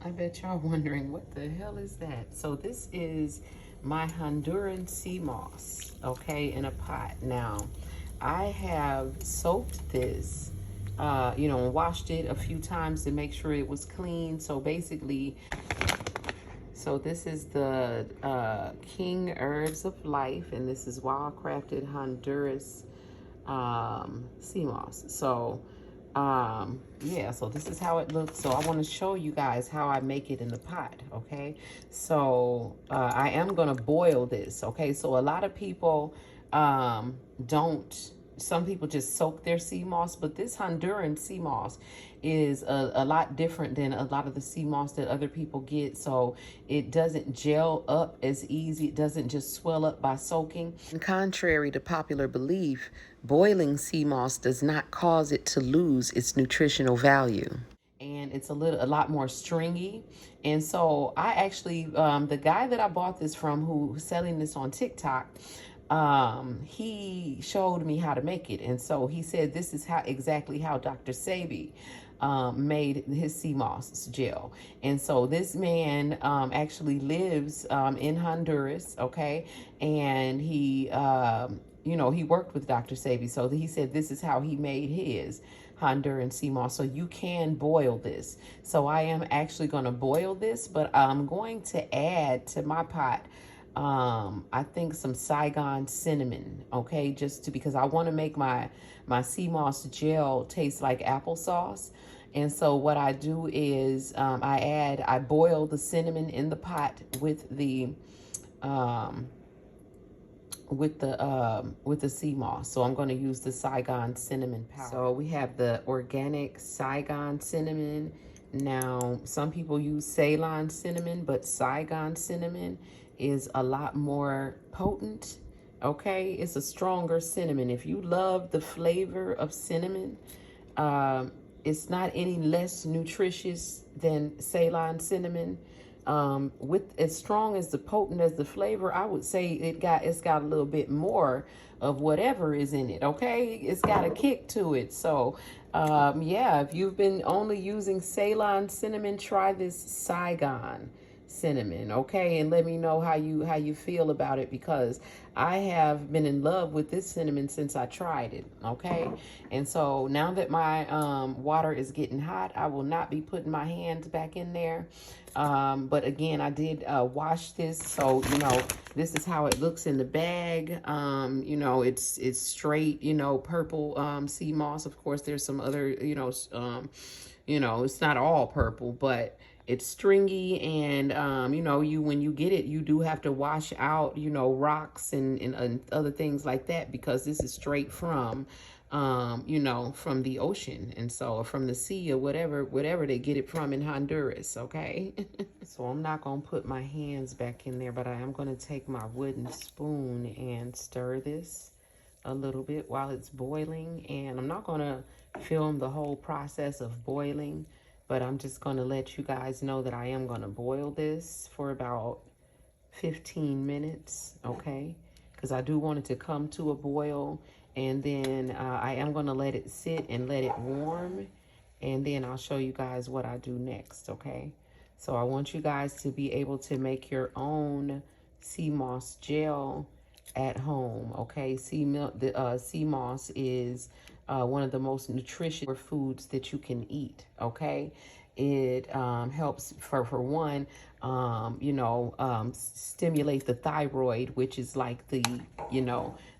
I bet y'all wondering what the hell is that. So this is my Honduran sea moss, okay, in a pot. Now, I have soaked this, and washed it a few times to make sure it was clean. So basically, so this is the King Herbs of Life, and this is wild crafted Honduras sea moss. So yeah, so this is how it looks. So I want to show you guys how I make it in the pot. Okay, so I am gonna boil this. Okay, so a lot of people don't, some people just soak their sea moss, but this Honduran sea moss is a lot different than a lot of the sea moss that other people get. So it doesn't gel up as easy. It doesn't just swell up by soaking. And contrary to popular belief, boiling sea moss does not cause it to lose its nutritional value. And it's a lot more stringy. And so I actually, the guy that I bought this from, who's selling this on TikTok, he showed me how to make it. And so he said this is how exactly how Dr. Sebi made his sea moss gel. And so this man actually lives in Honduras, okay? And he he worked with Dr. Sebi. So he said this is how he made his Honduran sea moss. So you can boil this. So I am actually going to boil this, but I'm going to add to my pot I think some Saigon cinnamon, okay, just to, because I want to make my sea moss gel taste like applesauce. And so what I do is I boil the cinnamon in the pot with the sea moss. So I'm going to use the Saigon cinnamon powder. So we have the organic Saigon cinnamon. Now, some people use Ceylon cinnamon, but Saigon cinnamon is a lot more potent. Okay, it's a stronger cinnamon. If you love the flavor of cinnamon, it's not any less nutritious than Ceylon cinnamon. With as strong as the potent as the flavor, I would say it's got a little bit more of whatever is in it. Okay, it's got a kick to it. So yeah, if you've been only using Ceylon cinnamon, try this Saigon cinnamon, okay, and let me know how you feel about it, because I have been in love with this cinnamon since I tried it. Okay, and so now that my water is getting hot, I will not be putting my hands back in there. But again, I did wash this, so this is how it looks in the bag. It's straight, purple sea moss. Of course, there's some other, it's not all purple, but it's stringy, and when you get it, you do have to wash out rocks and other things like that, because this is straight from from the ocean, and so from the sea, or whatever they get it from in Honduras. Okay. So I'm not gonna put my hands back in there, but I am gonna take my wooden spoon and stir this a little bit while it's boiling. And I'm not gonna film the whole process of boiling, but I'm just going to let you guys know that I am going to boil this for about 15 minutes, okay? Because I do want it to come to a boil, and then I am going to let it sit and let it warm, and then I'll show you guys what I do next, okay? So I want you guys to be able to make your own sea moss gel at home, okay? Sea moss is one of the most nutritious foods that you can eat, okay? It helps for one, stimulate the thyroid, which is like the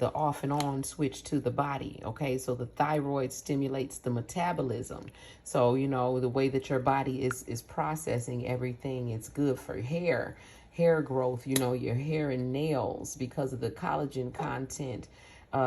off and on switch to the body, okay? So the thyroid stimulates the metabolism. So, the way that your body is processing everything, it's good for hair growth, your hair and nails, because of the collagen content.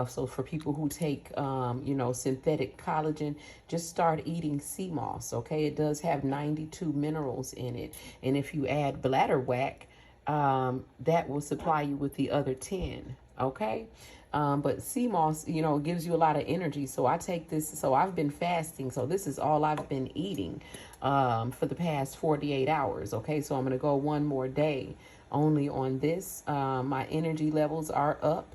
So for people who take, synthetic collagen, just start eating sea moss, okay? It does have 92 minerals in it. And if you add bladder whack, that will supply you with the other 10, okay? But sea moss, gives you a lot of energy. So I take this, so I've been fasting. So this is all I've been eating for the past 48 hours, okay? So I'm going to go one more day only on this. My energy levels are up.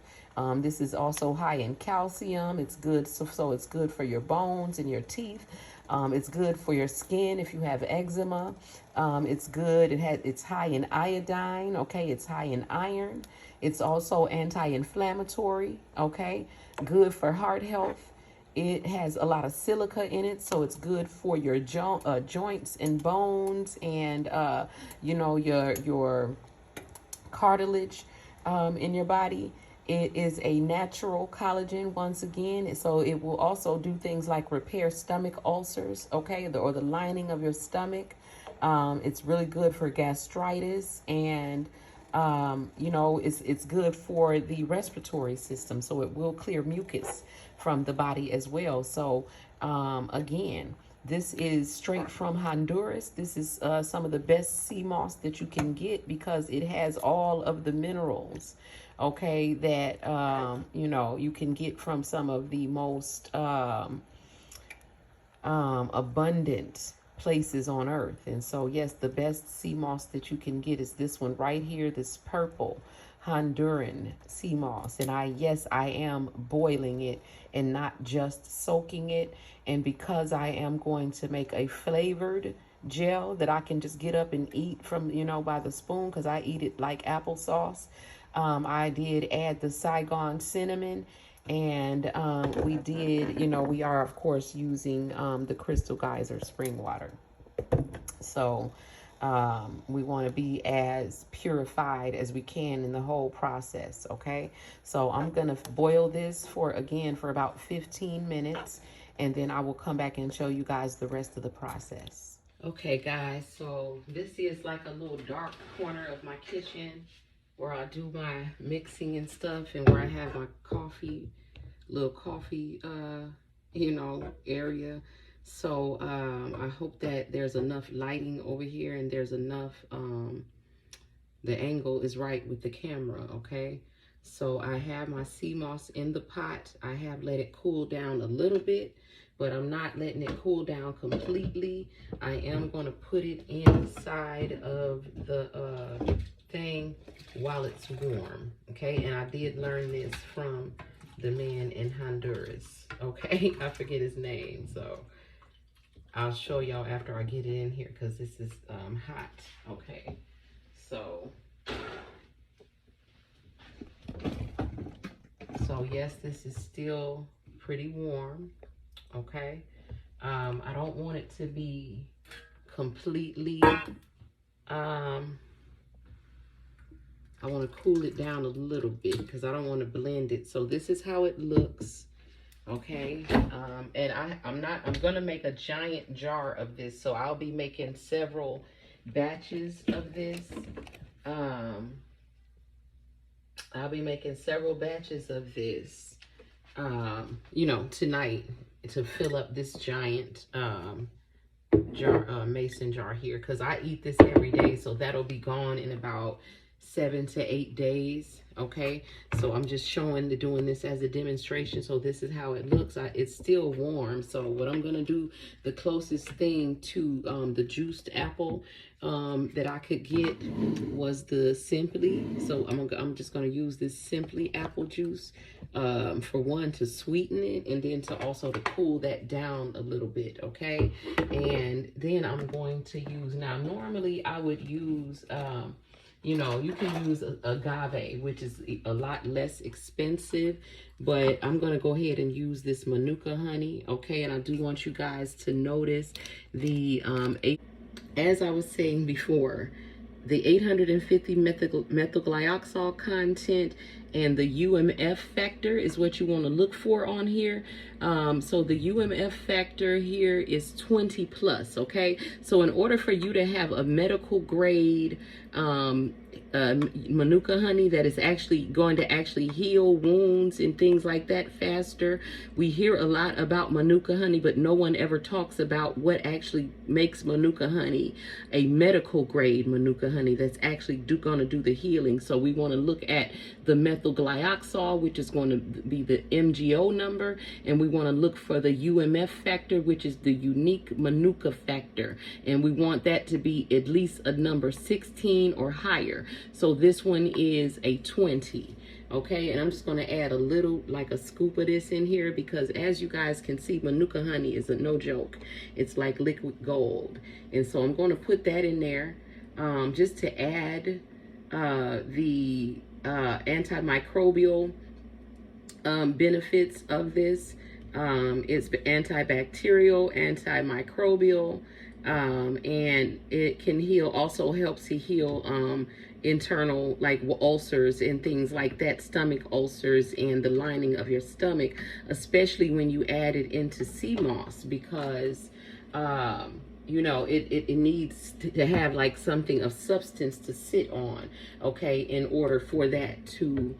This is also high in calcium. It's good, so it's good for your bones and your teeth. It's good for your skin if you have eczema. It's good. It's high in iodine. Okay, it's high in iron. It's also anti-inflammatory. Okay, good for heart health. It has a lot of silica in it, so it's good for your joints and bones, and your cartilage in your body. It is a natural collagen once again, so it will also do things like repair stomach ulcers, okay, or the lining of your stomach. It's really good for gastritis, and it's good for the respiratory system, so it will clear mucus from the body as well. So again, this is straight from Honduras. This is some of the best sea moss that you can get because it has all of the minerals, okay, that you can get from some of the most abundant places on earth. And so yes, the best sea moss that you can get is this one right here, this purple Honduran sea moss. And I am boiling it and not just soaking it. And because I am going to make a flavored gel that I can just get up and eat from, by the spoon, because I eat it like applesauce, I did add the Saigon cinnamon, and we did, we are of course using the Crystal Geyser spring water. So we want to be as purified as we can in the whole process, okay? So I'm going to boil this for about 15 minutes, and then I will come back and show you guys the rest of the process. Okay, guys, so this is like a little dark corner of my kitchen where I do my mixing and stuff, and where I have my little coffee, area. So I hope that there's enough lighting over here, and there's enough, the angle is right with the camera, okay? So I have my sea moss in the pot. I have let it cool down a little bit, but I'm not letting it cool down completely. I am going to put it inside of the thing while it's warm, okay? And I did learn this from the man in Honduras, okay? I forget his name, so I'll show y'all after I get it in here, because this is hot, okay? So yes, this is still pretty warm, okay? I don't want it to be completely, I want to cool it down a little bit because I don't want to blend it. So this is how it looks, okay? And I'm gonna make a giant jar of this, so I'll be making several batches of this. I'll be making several batches of this, tonight, to fill up this giant jar, mason jar here, because I eat this every day, so that'll be gone in about 7 to 8 days, okay? So I'm just doing this as a demonstration. So this is how it looks. It's still warm. So what I'm gonna do, the closest thing to the juiced apple that I could get was the Simply. So I'm just gonna use this Simply apple juice for one, to sweeten it, and then to cool that down a little bit, okay? And then I'm going to use, now normally I would use you can use agave, which is a lot less expensive, but I'm going to go ahead and use this Manuka honey, okay? And I do want you guys to notice the, as I was saying before, the 850 methyl glyoxal content and the UMF factor is what you want to look for on here. So the UMF factor here is 20 plus, okay? So in order for you to have a medical grade Manuka honey that is actually going to heal wounds and things like that faster. We hear a lot about Manuka honey, but no one ever talks about what actually makes Manuka honey a medical grade Manuka honey that's actually going to do the healing. So we want to look at the methyl glyoxal, which is going to be the MGO number, and we want to look for the UMF factor, which is the unique Manuka factor, and we want that to be at least a number 16 or higher. So this one is a 20. Okay, and I'm just going to add a little, like a scoop of this in here, because as you guys can see, Manuka honey is no joke. It's like liquid gold. And so I'm going to put that in there just to add the antimicrobial benefits of this. It's antibacterial, antimicrobial, and it can heal, also helps to heal internal, like ulcers and things like that, stomach ulcers and the lining of your stomach, especially when you add it into sea moss, because you know, it needs to have like something of substance to sit on, okay, in order for that to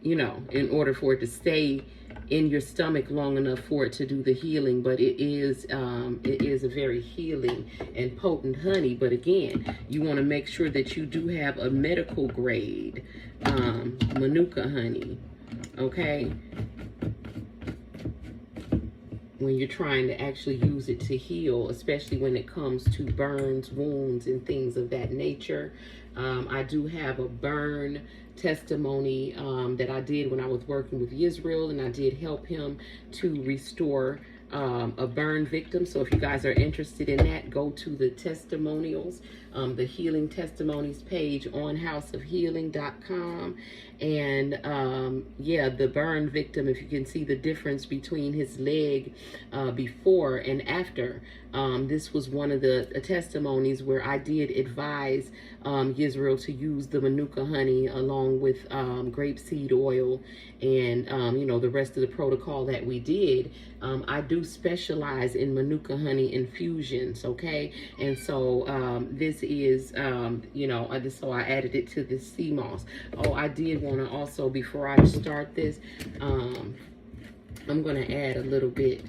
you know, in order for it to stay in your stomach long enough for it to do the healing. But it is a very healing and potent honey. But again, you want to make sure that you do have a medical grade Manuka honey, okay, when you're trying to actually use it to heal, especially when it comes to burns, wounds, and things of that nature. I do have a burn testimony that I did when I was working with Israel, and I did help him to restore a burn victim. So if you guys are interested in that, go to the testimonials, the healing testimonies page on houseofhealing.com. And yeah, the burn victim, if you can see the difference between his leg before and after, this was one of the testimonies where I did advise Israel to use the Manuka honey along with grapeseed oil and you know, the rest of the protocol that we did. I do specialize in Manuka honey infusions, okay? And so this is, you know, so I added it to the Seamoss. Oh, I did want to also, before I start this, I'm going to add a little bit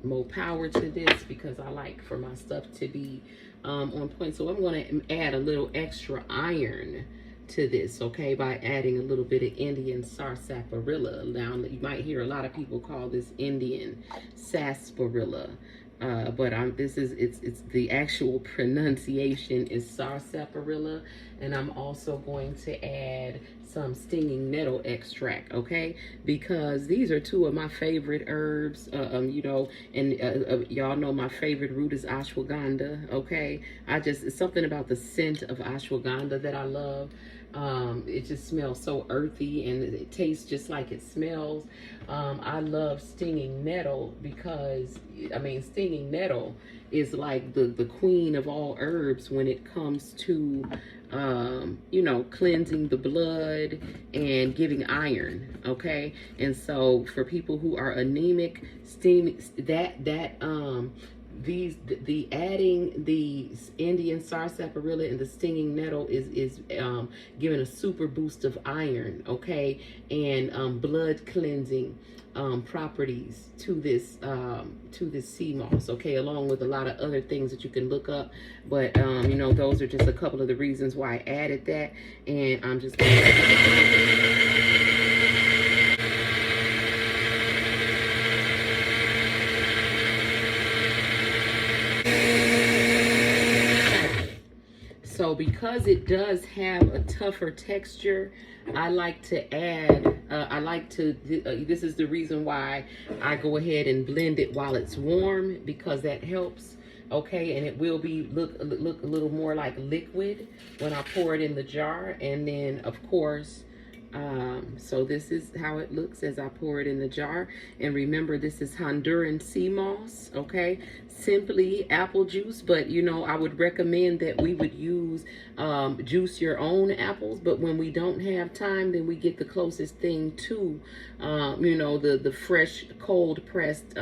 more power to this, because I like for my stuff to be on point. So I'm going to add a little extra iron to this, okay, by adding a little bit of Indian sarsaparilla. Now, you might hear a lot of people call this Indian sarsaparilla, but it's the actual pronunciation is sarsaparilla. And I'm also going to add some stinging nettle extract, okay, because these are two of my favorite herbs, you know, and y'all know my favorite root is ashwagandha, okay. It's something about the scent of ashwagandha that I love. It just smells so earthy, and it tastes just like it smells. I love stinging nettle because, I mean, stinging nettle is like the queen of all herbs when it comes to you know, cleansing the blood and giving iron, okay. And so for people who are anemic, adding the Indian sarsaparilla and the stinging nettle is giving a super boost of iron, okay, and blood cleansing properties to this sea moss, okay, along with a lot of other things that you can look up. But you know, those are just a couple of the reasons why I added that. And I'm just so because it does have a tougher texture, I like to add, this is the reason why I go ahead and blend it while it's warm, because that helps, okay, and it will be look a little more like liquid when I pour it in the jar. And then, of course, so this is how it looks as I pour it in the jar. And remember, this is Honduran sea moss, okay? Simply apple juice, but you know, I would recommend that we would use juice your own apples. But when we don't have time, then we get the closest thing to you know, the fresh, cold pressed,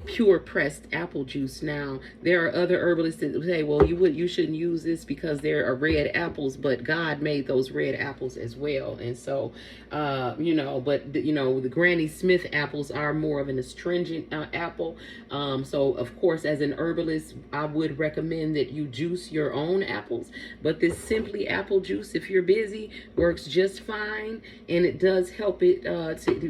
pure pressed apple juice. Now, there are other herbalists that say, well, you shouldn't use this because there are red apples, but God made those red apples as well. And so you know, but you know, the Granny Smith apples are more of an astringent apple. So of course, as an herbalist, I would recommend that you juice your own apples. But this simply apple juice, if you're busy, works just fine. And it does help it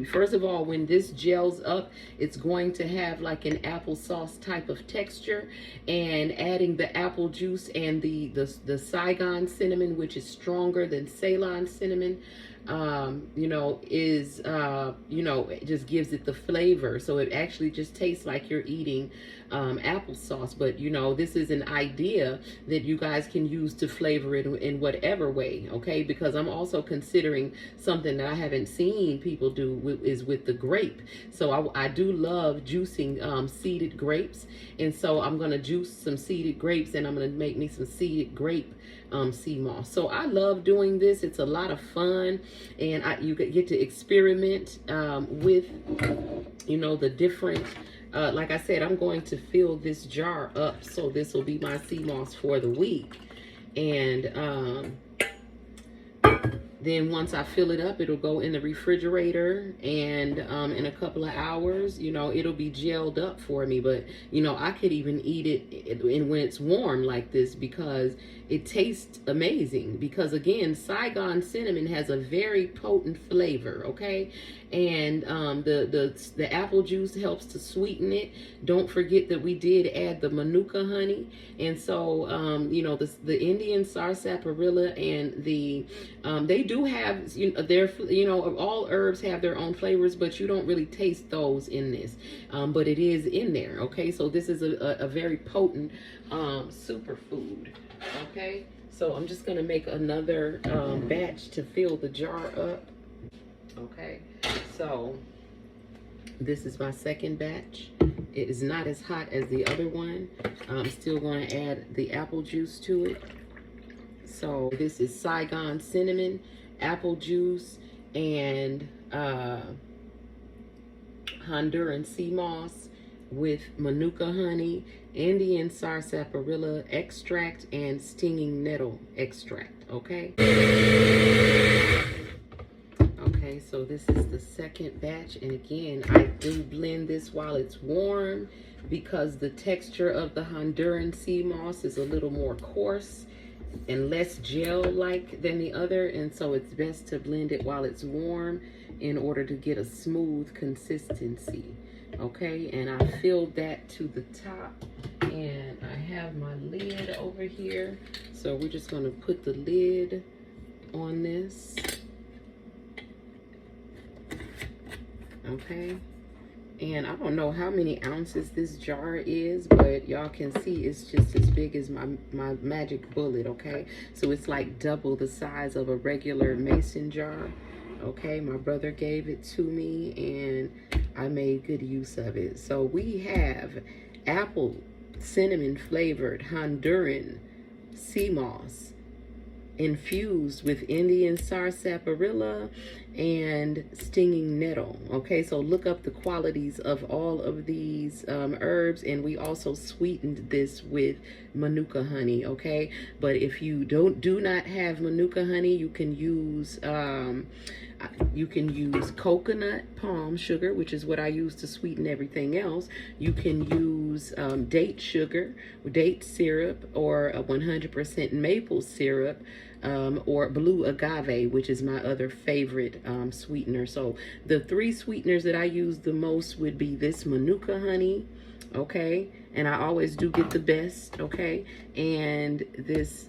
first of all, when this gels up, it's going to have like an applesauce type of texture. And adding the apple juice and the Saigon cinnamon, which is stronger than Ceylon cinnamon, you know, is, you know, it just gives it the flavor. So it actually just tastes like you're eating applesauce. But, you know, this is an idea that you guys can use to flavor it in whatever way, okay? Because I'm also considering something that I haven't seen people do is with the grape. So I do love juicing seeded grapes. And so I'm going to juice some seeded grapes, and I'm going to make me some seeded grape sea moss. So I love doing this. It's a lot of fun, and you get to experiment with, you know, the different, like I said, I'm going to fill this jar up. So this will be my sea moss for the week. And then once I fill it up, it'll go in the refrigerator, and in a couple of hours, you know, it'll be gelled up for me. But, you know, I could even eat it when it's warm like this, because it tastes amazing. Because, again, Saigon cinnamon has a very potent flavor, okay? And the apple juice helps to sweeten it. Don't forget that we did add the Manuka honey. And so, you know, the Indian sarsaparilla and the, they do have, you know, you know, all herbs have their own flavors, but you don't really taste those in this. But it is in there, okay? So this is a very potent superfood, okay? So I'm just gonna make another batch to fill the jar up, okay? So this is my second batch. It is not as hot as the other one. I'm still going to add the apple juice to it. So this is Saigon cinnamon, apple juice, and Honduran sea moss with Manuka honey, Indian sarsaparilla extract, and stinging nettle extract, okay? Okay, so this is the second batch, and again, I do blend this while it's warm, because the texture of the Honduran sea moss is a little more coarse and less gel-like than the other, and so it's best to blend it while it's warm in order to get a smooth consistency, okay? And I filled that to the top, and I have my lid over here, so we're just going to put the lid on this. Okay, and I don't know how many ounces this jar is, but y'all can see it's just as big as my magic bullet, okay? So it's like double the size of a regular mason jar, okay? My brother gave it to me, and I made good use of it. So we have apple cinnamon flavored Honduran sea moss, infused with Indian sarsaparilla and stinging nettle, okay? So look up the qualities of all of these herbs, and we also sweetened this with Manuka honey, okay? But if you do not have Manuka honey, you can use coconut palm sugar, which is what I use to sweeten everything else. You can use date sugar, date syrup, or a 100% maple syrup, or blue agave, which is my other favorite sweetener. So the three sweeteners that I use the most would be this Manuka honey, okay? And I always do get the best, okay? And this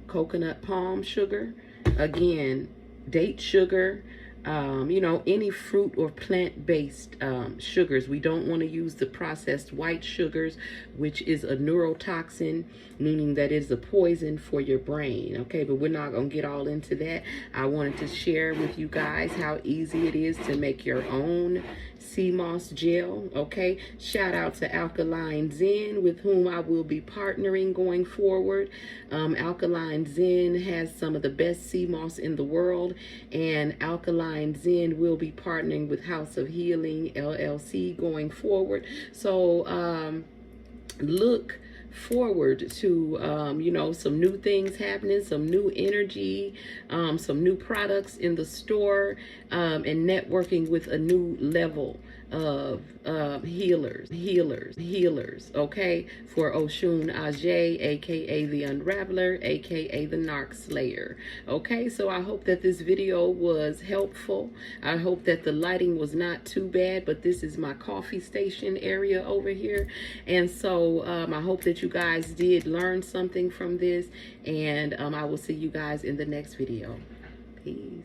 coconut palm sugar, again, date sugar, you know, any fruit or plant-based sugars. We don't want to use the processed white sugars, which is a neurotoxin, meaning that it's a poison for your brain, okay? But we're not going to get all into that. I wanted to share with you guys how easy it is to make your own sea moss gel, okay? Shout out to Alkaline Zen, with whom I will be partnering going forward. Alkaline Zen has some of the best sea moss in the world, and Alkaline Zen will be partnering with House of Healing LLC going forward. So look forward to you know, some new things happening, some new energy, some new products in the store, and networking with a new level of healers, okay, for Oshun Ajay, aka the Unraveler, aka the Narc Slayer, okay? So I hope that this video was helpful. I hope that the lighting was not too bad, but this is my coffee station area over here, and so I hope that you guys did learn something from this, and I will see you guys in the next video. Peace.